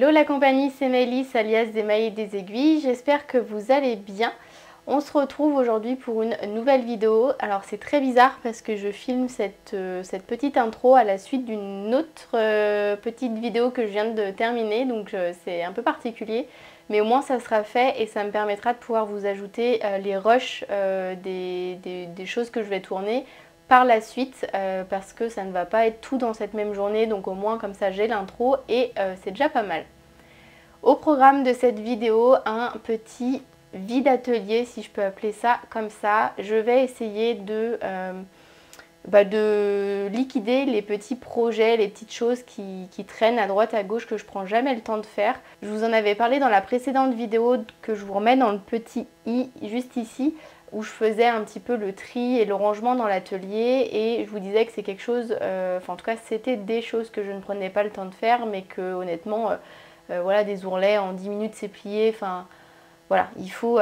Hello la compagnie, c'est Maëlys alias des mailles et des aiguilles, j'espère que vous allez bien. On se retrouve aujourd'hui pour une nouvelle vidéo. Alors c'est très bizarre parce que je filme cette petite intro à la suite d'une autre petite vidéo que je viens de terminer, donc c'est un peu particulier. Mais au moins ça sera fait et ça me permettra de pouvoir vous ajouter les rushs des choses que je vais tourner par la suite parce que ça ne va pas être tout dans cette même journée, donc au moins comme ça j'ai l'intro et c'est déjà pas mal. Au programme de cette vidéo, un petit vide atelier, si je peux appeler ça comme ça. Je vais essayer de liquider les petits projets, les petites choses qui traînent à droite à gauche que je prends jamais le temps de faire. Je vous en avais parlé dans la précédente vidéo que je vous remets dans le petit i juste ici, où je faisais un petit peu le tri et le rangement dans l'atelier et je vous disais que c'est quelque chose, en tout cas c'était des choses que je ne prenais pas le temps de faire, mais que honnêtement, voilà, des ourlets en 10 minutes c'est plié, enfin voilà, il faut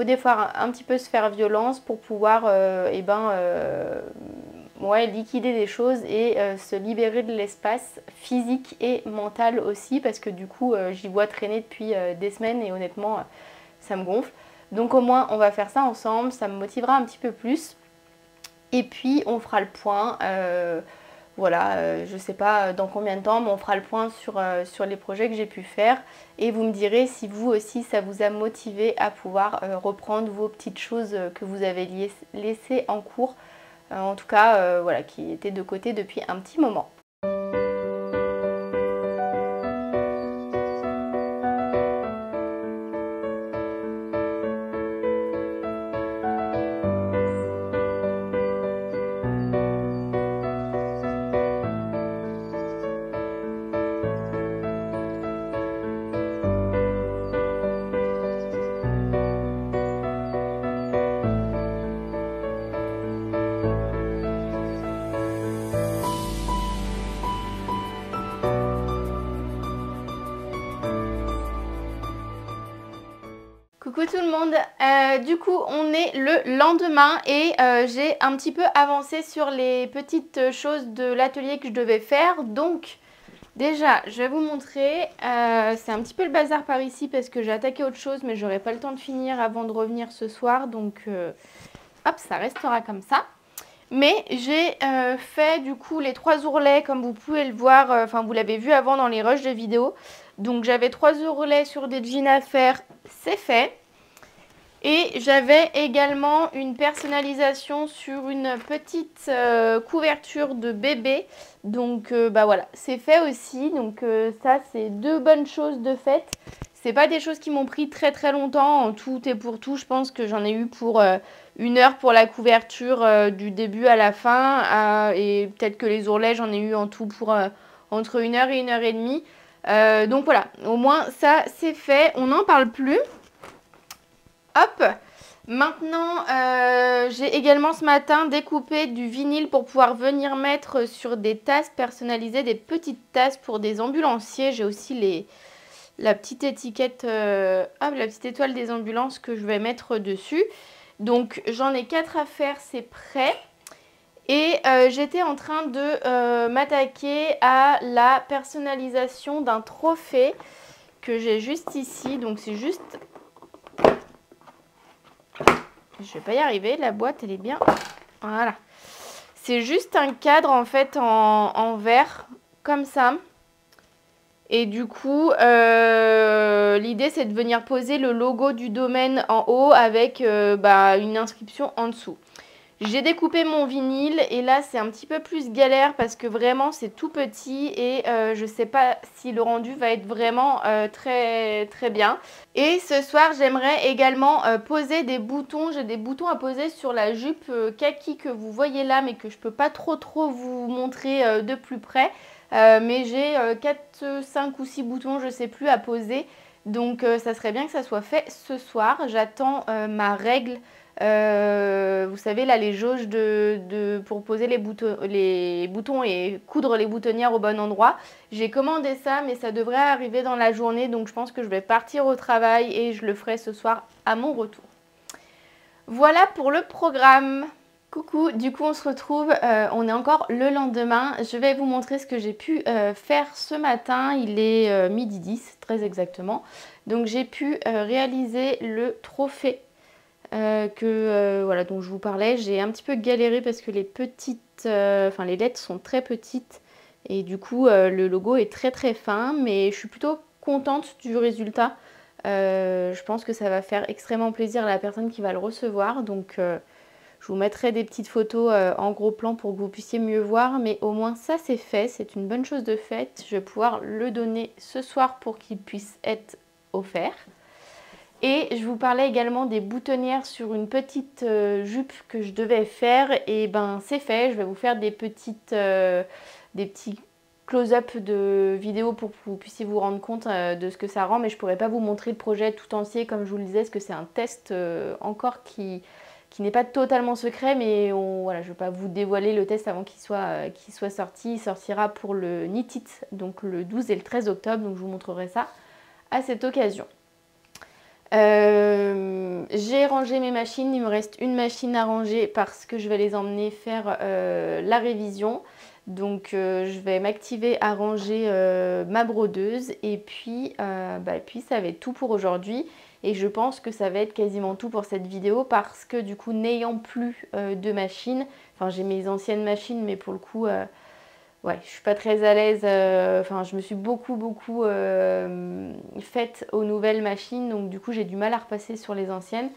des fois un petit peu se faire violence pour pouvoir liquider des choses et se libérer de l'espace physique et mental aussi, parce que du coup j'y vois traîner depuis des semaines et honnêtement ça me gonfle. Donc au moins on va faire ça ensemble, ça me motivera un petit peu plus. Et puis on fera le point, je sais pas dans combien de temps, mais on fera le point sur les projets que j'ai pu faire. Et vous me direz si vous aussi ça vous a motivé à pouvoir reprendre vos petites choses que vous avez laissées en cours. En tout cas, qui étaient de côté depuis un petit moment. Coucou tout le monde, du coup on est le lendemain et j'ai un petit peu avancé sur les petites choses de l'atelier que je devais faire. Donc déjà je vais vous montrer, c'est un petit peu le bazar par ici parce que j'ai attaqué autre chose mais j'aurai pas le temps de finir avant de revenir ce soir, donc hop, ça restera comme ça. Mais j'ai fait du coup les 3 ourlets comme vous pouvez le voir, vous l'avez vu avant dans les rushs de vidéo. Donc j'avais 3 ourlets sur des jeans à faire, c'est fait. Et j'avais également une personnalisation sur une petite couverture de bébé. Donc voilà, c'est fait aussi. Donc ça c'est 2 bonnes choses de fait. C'est pas des choses qui m'ont pris très très longtemps, en tout et pour tout. Je pense que j'en ai eu pour 1 heure pour la couverture du début à la fin. Et peut-être que les ourlets, j'en ai eu en tout pour entre 1 heure et 1 heure et demie. Donc voilà, au moins ça c'est fait. On n'en parle plus. Hop! Maintenant, j'ai également ce matin découpé du vinyle pour pouvoir venir mettre sur des tasses personnalisées, des petites tasses pour des ambulanciers. J'ai aussi la petite étiquette, la petite étoile des ambulances que je vais mettre dessus. Donc j'en ai 4 à faire, c'est prêt. Et j'étais en train de m'attaquer à la personnalisation d'un trophée que j'ai juste ici. Donc c'est juste... Je vais pas y arriver, la boîte elle est bien. Voilà. C'est juste un cadre en fait en verre, comme ça. Et du coup, l'idée c'est de venir poser le logo du domaine en haut avec une inscription en dessous. J'ai découpé mon vinyle et là c'est un petit peu plus galère parce que vraiment c'est tout petit et je sais pas si le rendu va être vraiment très très bien. Et ce soir j'aimerais également poser des boutons. J'ai des boutons à poser sur la jupe kaki que vous voyez là mais que je peux pas trop vous montrer de plus près. Mais j'ai 4, 5 ou 6 boutons, je sais plus, à poser. Donc ça serait bien que ça soit fait ce soir. J'attends ma règle. Vous savez là les jauges pour poser les boutons et coudre les boutonnières au bon endroit. J'ai commandé ça mais ça devrait arriver dans la journée, donc je pense que je vais partir au travail et je le ferai ce soir à mon retour. Voilà pour le programme. Coucou, du coup on se retrouve, on est encore le lendemain. Je vais vous montrer ce que j'ai pu faire ce matin. Il est 12h10 très exactement. Donc j'ai pu réaliser le trophée voilà, dont je vous parlais. J'ai un petit peu galéré parce que les les lettres sont très petites et du coup le logo est très très fin, mais je suis plutôt contente du résultat. Je pense que ça va faire extrêmement plaisir à la personne qui va le recevoir. Donc je vous mettrai des petites photos en gros plan pour que vous puissiez mieux voir, mais au moins ça c'est fait, c'est une bonne chose de faite. Je vais pouvoir le donner ce soir pour qu'il puisse être offert. Et je vous parlais également des boutonnières sur une petite jupe que je devais faire, et ben c'est fait. Je vais vous faire des petits close-up de vidéos pour que vous puissiez vous rendre compte de ce que ça rend, mais je ne pourrais pas vous montrer le projet tout entier comme je vous le disais, parce que c'est un test encore qui n'est pas totalement secret, mais voilà, je ne vais pas vous dévoiler le test avant qu'il soit sorti. Il sortira pour le Knit It, donc le 12 et le 13 octobre, donc je vous montrerai ça à cette occasion. J'ai rangé mes machines, il me reste une machine à ranger parce que je vais les emmener faire la révision. Donc je vais m'activer à ranger ma brodeuse et puis ça va être tout pour aujourd'hui. Et je pense que ça va être quasiment tout pour cette vidéo parce que du coup, n'ayant plus de machine, enfin j'ai mes anciennes machines, mais pour le coup, ouais, je suis pas très à l'aise. Enfin, je me suis beaucoup faite aux nouvelles machines, donc du coup j'ai du mal à repasser sur les anciennes.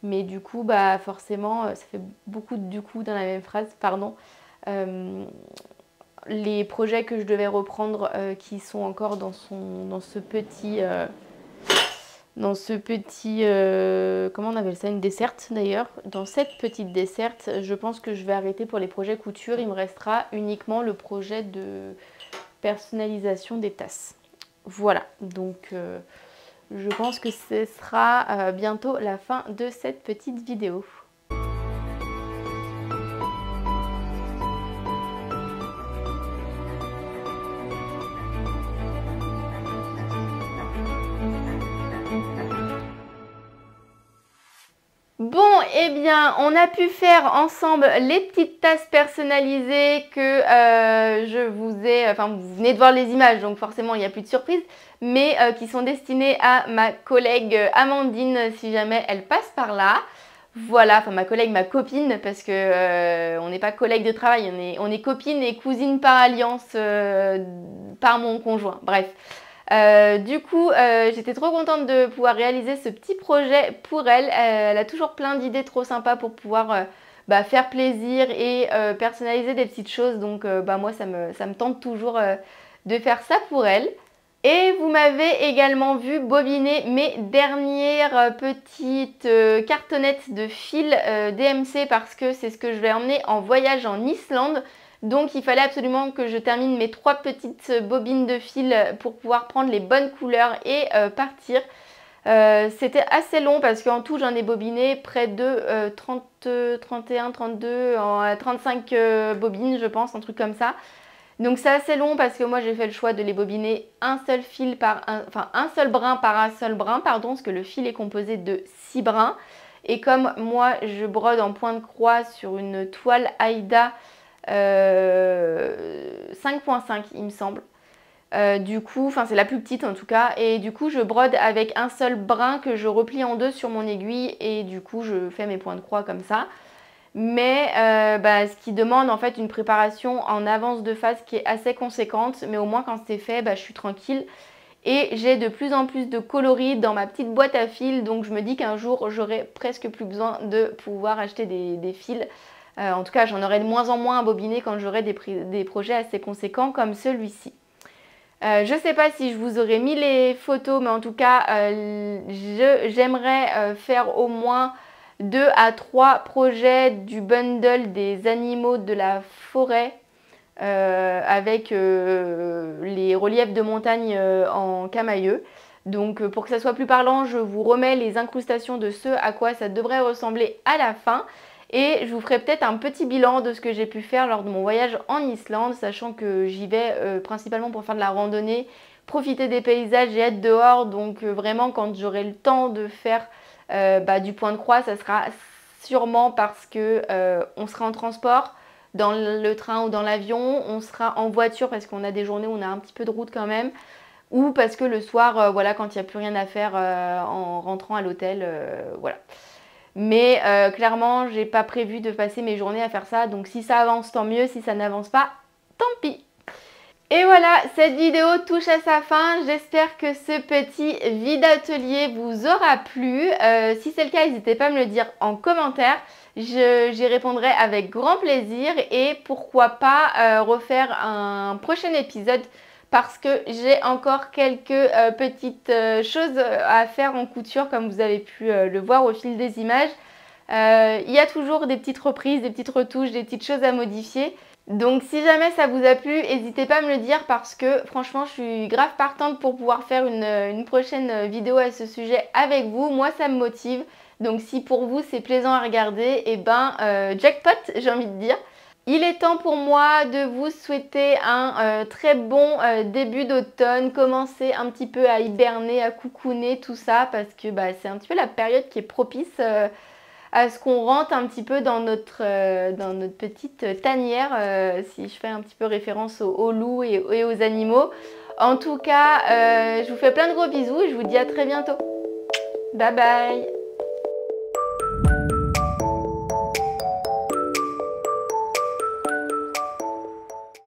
Mais du coup, bah forcément, ça fait beaucoup de du coup dans la même phrase, pardon. Les projets que je devais reprendre qui sont encore dans ce petit comment on appelle ça, une desserte d'ailleurs. Dans cette petite desserte, je pense que je vais arrêter pour les projets couture. Il me restera uniquement le projet de personnalisation des tasses. Voilà, donc je pense que ce sera bientôt la fin de cette petite vidéo. Bon, eh bien, on a pu faire ensemble les petites tasses personnalisées que je vous ai... Enfin, vous venez de voir les images, donc forcément, il n'y a plus de surprise, mais qui sont destinées à ma collègue Amandine, si jamais elle passe par là. Voilà, enfin ma collègue, ma copine, parce que on n'est pas collègue de travail, on est copine et cousine par alliance par mon conjoint. Bref. Du coup, j'étais trop contente de pouvoir réaliser ce petit projet pour elle. Elle a toujours plein d'idées trop sympas pour pouvoir faire plaisir et personnaliser des petites choses. Donc moi, ça me tente toujours de faire ça pour elle. Et vous m'avez également vu bobiner mes dernières petites cartonnettes de fil DMC parce que c'est ce que je vais emmener en voyage en Islande. Donc il fallait absolument que je termine mes 3 petites bobines de fil pour pouvoir prendre les bonnes couleurs et partir. C'était assez long parce qu'en tout j'en ai bobiné près de 30, 31, 32, 35 bobines je pense, un truc comme ça. Donc c'est assez long parce que moi j'ai fait le choix de les bobiner un seul seul brin par un seul brin, pardon, parce que le fil est composé de 6 brins. Et comme moi je brode en point de croix sur une toile Aïda 5.5 il me semble. Du coup, enfin c'est la plus petite en tout cas, et du coup je brode avec un seul brin que je replie en deux sur mon aiguille et du coup je fais mes points de croix comme ça. Mais ce qui demande en fait une préparation en avance de phase qui est assez conséquente, mais au moins quand c'est fait, je suis tranquille. Et j'ai de plus en plus de coloris dans ma petite boîte à fils, donc je me dis qu'un jour j'aurai presque plus besoin de pouvoir acheter des fils. En tout cas, j'en aurai de moins en moins à bobiner quand j'aurai des projets assez conséquents comme celui-ci. Je ne sais pas si je vous aurais mis les photos, mais en tout cas, j'aimerais faire au moins 2 à 3 projets du bundle des animaux de la forêt avec les reliefs de montagne en camailleux. Donc pour que ça soit plus parlant, je vous remets les incrustations de ce à quoi ça devrait ressembler à la fin. Et je vous ferai peut-être un petit bilan de ce que j'ai pu faire lors de mon voyage en Islande, sachant que j'y vais principalement pour faire de la randonnée, profiter des paysages et être dehors. Donc vraiment quand j'aurai le temps de faire du point de croix, ça sera sûrement parce que on sera en transport, dans le train ou dans l'avion, on sera en voiture parce qu'on a des journées où on a un petit peu de route quand même, ou parce que le soir, voilà, quand il n'y a plus rien à faire en rentrant à l'hôtel, voilà. Mais clairement, j'ai pas prévu de passer mes journées à faire ça, donc si ça avance, tant mieux, si ça n'avance pas, tant pis. Et voilà, cette vidéo touche à sa fin. J'espère que ce petit vide atelier vous aura plu. Si c'est le cas, n'hésitez pas à me le dire en commentaire. J'y répondrai avec grand plaisir et pourquoi pas refaire un prochain épisode parce que j'ai encore quelques petites choses à faire en couture comme vous avez pu le voir au fil des images. Il y a toujours des petites reprises, des petites retouches, des petites choses à modifier. Donc si jamais ça vous a plu, n'hésitez pas à me le dire parce que franchement je suis grave partante pour pouvoir faire une prochaine vidéo à ce sujet avec vous. Moi ça me motive, donc si pour vous c'est plaisant à regarder, et ben jackpot j'ai envie de dire. Il est temps pour moi de vous souhaiter un très bon début d'automne. Commencez un petit peu à hiberner, à coucouner, tout ça parce que bah, c'est un petit peu la période qui est propice à ce qu'on rentre un petit peu dans notre petite tanière, si je fais un petit peu référence aux loups et aux animaux. En tout cas, je vous fais plein de gros bisous et je vous dis à très bientôt. Bye bye!